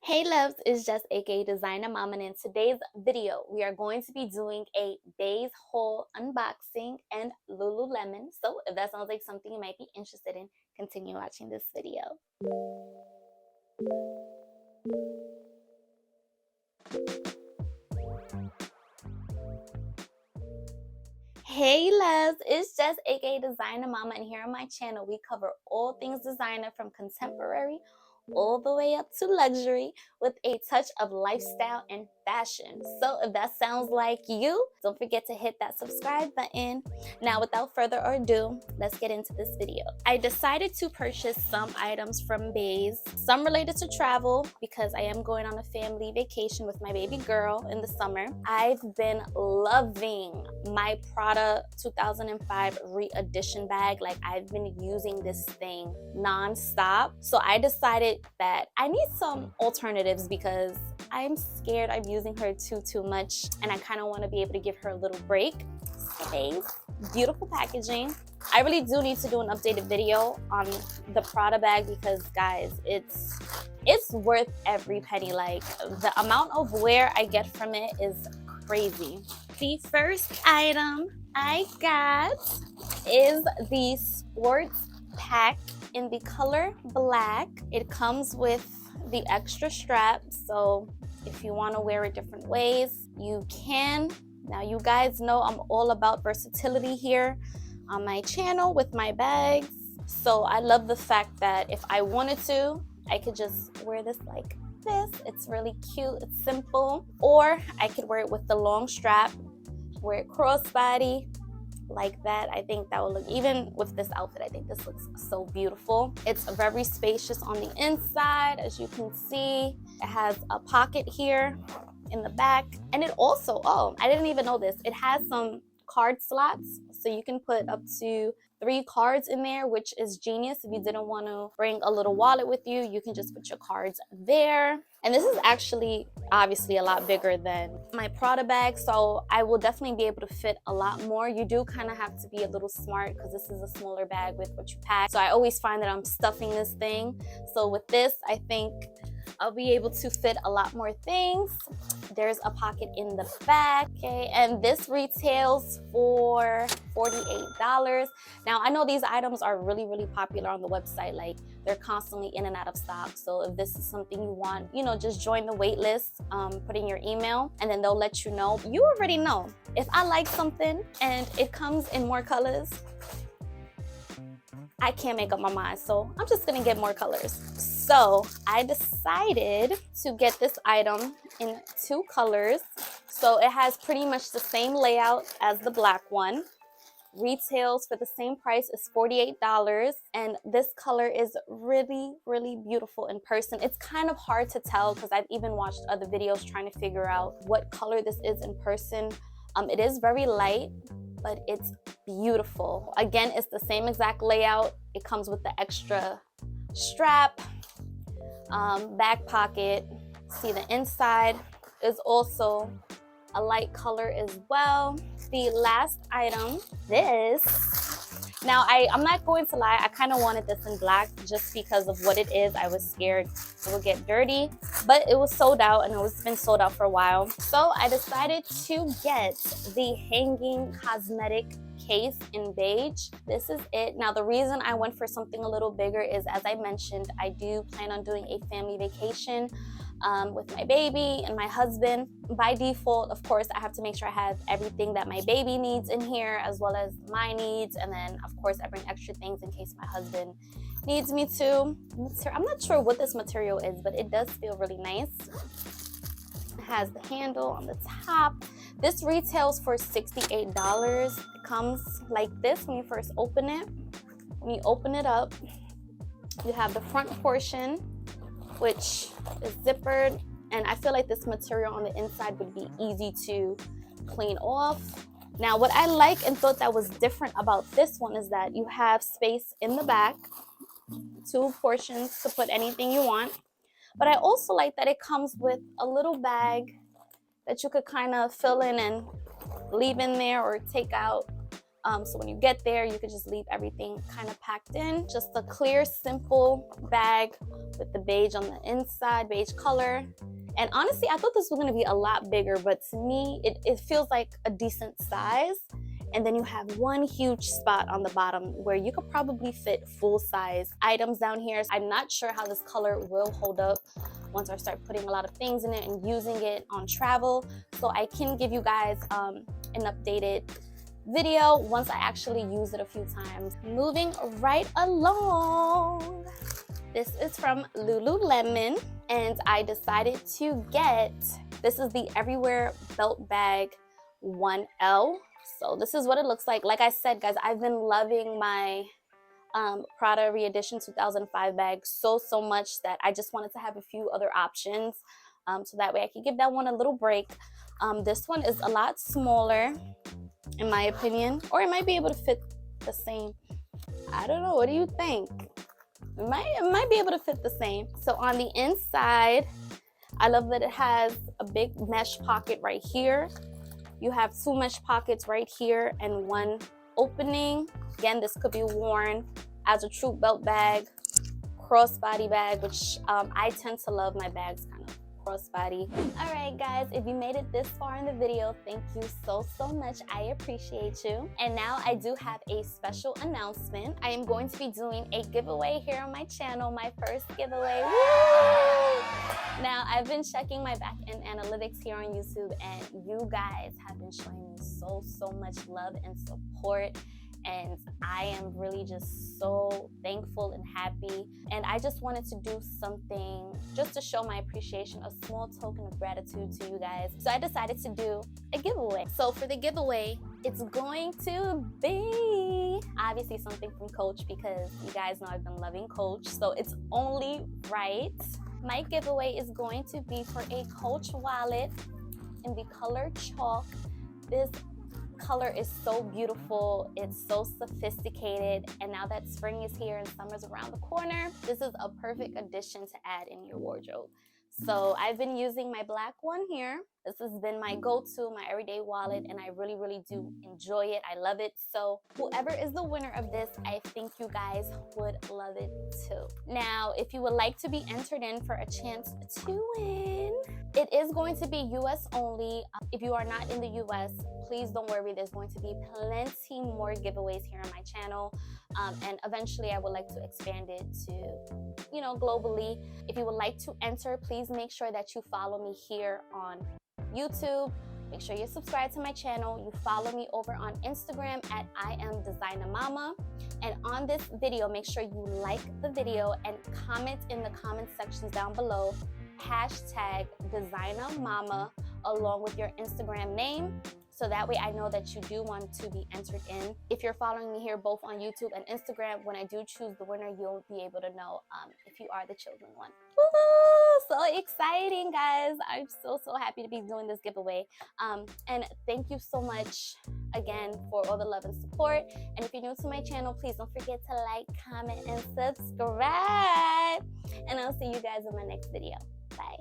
Hey loves, it's just aka Designer Mama, and in today's video we are going to be doing a Beis haul unboxing and Lululemon. So if that sounds like something you might be interested in, continue watching this video. Hey loves, it's just aka Designer Mama, and here on my channel we cover all things designer from contemporary all the way up to luxury with a touch of lifestyle and fashion. So if that sounds like you, don't forget to hit that subscribe button. Now without further ado, let's get into this video. I decided to purchase some items from Beis, some related to travel because I am going on a family vacation with my baby girl in the summer. I've been loving my Prada 2005 re-edition bag. Like, I've been using this thing non-stop. So I decided that I need some alternatives because I'm scared I'm using her too much, and I kind of want to be able to give her a little break. Space, beautiful packaging. I really do need to do an updated video on the Prada bag because, guys, it's worth every penny. Like, the amount of wear I get from it is crazy. The first item I got is the sports pack in the color black. It comes with the extra strap, so if you want to wear it different ways, you can. Now, you guys know I'm all about versatility here on my channel with my bags, so I love the fact that if I wanted to, I could just wear this like this. It's really cute, it's simple. Or I could wear it with the long strap, wear it crossbody like that. I think that will look, even with this outfit, I think this looks so beautiful. It's very spacious on the inside, as you can see. It has a pocket here in the back, and it also, oh, I didn't even know this, it has some card slots, so you can put up to 3 cards in there, which is genius. If you didn't want to bring a little wallet with you, you can just put your cards there. And this is actually obviously a lot bigger than my Prada bag, so I will definitely be able to fit a lot more. You do kind of have to be a little smart because this is a smaller bag with what you pack, so I always find that I'm stuffing this thing. So with this, I think I'll be able to fit a lot more things. There's a pocket in the back, okay, and this retails for $48. Now, I know these items are really popular on the website. Like, they're constantly in and out of stock. So if this is something you want, you know, just join the wait list, put in your email, and then they'll let you know. You already know. If I like something and it comes in more colors, I can't make up my mind, so I'm just gonna get more colors. So I decided to get this item in 2 colors. So it has pretty much the same layout as the black one. Retails for the same price is $48, and this color is really beautiful in person. It's kind of hard to tell because I've even watched other videos trying to figure out what color this is in person. It is very light, but it's beautiful. Again, it's the same exact layout. It comes with the extra strap, back pocket. See, the inside is also a light color as well. The last item, this. Now, I'm not going to lie, I kind of wanted this in black just because of what it is. I was scared it would get dirty, but it was sold out, and it's been sold out for a while. So I decided to get the hanging cosmetic case in beige. This is it. Now, the reason I went for something a little bigger is, as I mentioned, I do plan on doing a family vacation with my baby and my husband. By default, of course, I have to make sure I have everything that my baby needs in here, as well as my needs, and then of course I bring extra things in case my husband needs me to. I'm not sure what this material is, but it does feel really nice. It has the handle on the top. This retails for $68. It comes like this when you first open it. When you open it up, you have the front portion, which is zippered, and I feel like this material on the inside would be easy to clean off. Now, what I like and thought that was different about this one is that you have space in the back, 2 portions to put anything you want. But I also like that it comes with a little bag that you could kind of fill in and leave in there or take out So when you get there, you can just leave everything kind of packed in. Just a clear, simple bag with the beige on the inside, beige color. And honestly, I thought this was gonna be a lot bigger, but to me, it feels like a decent size. And then you have one huge spot on the bottom where you could probably fit full-size items down here. I'm not sure how this color will hold up once I start putting a lot of things in it and using it on travel. So I can give you guys an updated video once I actually use it a few times. Moving right along. This is from Lululemon, and I decided to get, this is the Everywhere Belt Bag 1L. So this is what it looks like. Like I said, guys, I've been loving my Prada Re-Edition 2005 bag so much that I just wanted to have a few other options, so that way I could give that one a little break. This one is a lot smaller, in my opinion, or it might be able to fit the same. I don't know. What do you think? It might be able to fit the same. So on the inside, I love that it has a big mesh pocket right here. You have 2 mesh pockets right here and 1 opening. Again, this could be worn as a true belt bag, crossbody bag, which I tend to love my bags kind of crossbody. All right, guys, if you made it this far in the video, thank you so much. I appreciate you. And now I do have a special announcement. I am going to be doing a giveaway here on my channel, my first giveaway. Woo! Now, I've been checking my back-end analytics here on YouTube, and you guys have been showing me so much love and support. And I am really just so thankful and happy. And I just wanted to do something just to show my appreciation, a small token of gratitude to you guys. So I decided to do a giveaway. So for the giveaway, it's going to be obviously something from Coach, because you guys know I've been loving Coach. So it's only right. My giveaway is going to be for a Coach wallet in the color chalk. This color is so beautiful, it's so sophisticated, and now that spring is here and summer's around the corner, this is a perfect addition to add in your wardrobe. So I've been using my black one here. This has been my go-to, my everyday wallet, and I really do enjoy it. I love it. So whoever is the winner of this, I think you guys would love it too. Now, if you would like to be entered in for a chance to win, it is going to be US only. If you are not in the US, please don't worry. There's going to be plenty more giveaways here on my channel. And eventually I would like to expand it to, you know, globally. If you would like to enter, please make sure that you follow me here on YouTube. Make sure you subscribe to my channel. You follow me over on Instagram at I am Designer Mama. And on this video, make sure you like the video and comment in the comment sections down below hashtag Designer Mama along with your Instagram name. So that way I know that you do want to be entered in. If you're following me here both on YouTube and Instagram, when I do choose the winner, you'll be able to know if you are the chosen one. Woo! So exciting, guys. I'm so happy to be doing this giveaway. And thank you so much again for all the love and support. And if you're new to my channel, please don't forget to like, comment, and subscribe. And I'll see you guys in my next video. Bye.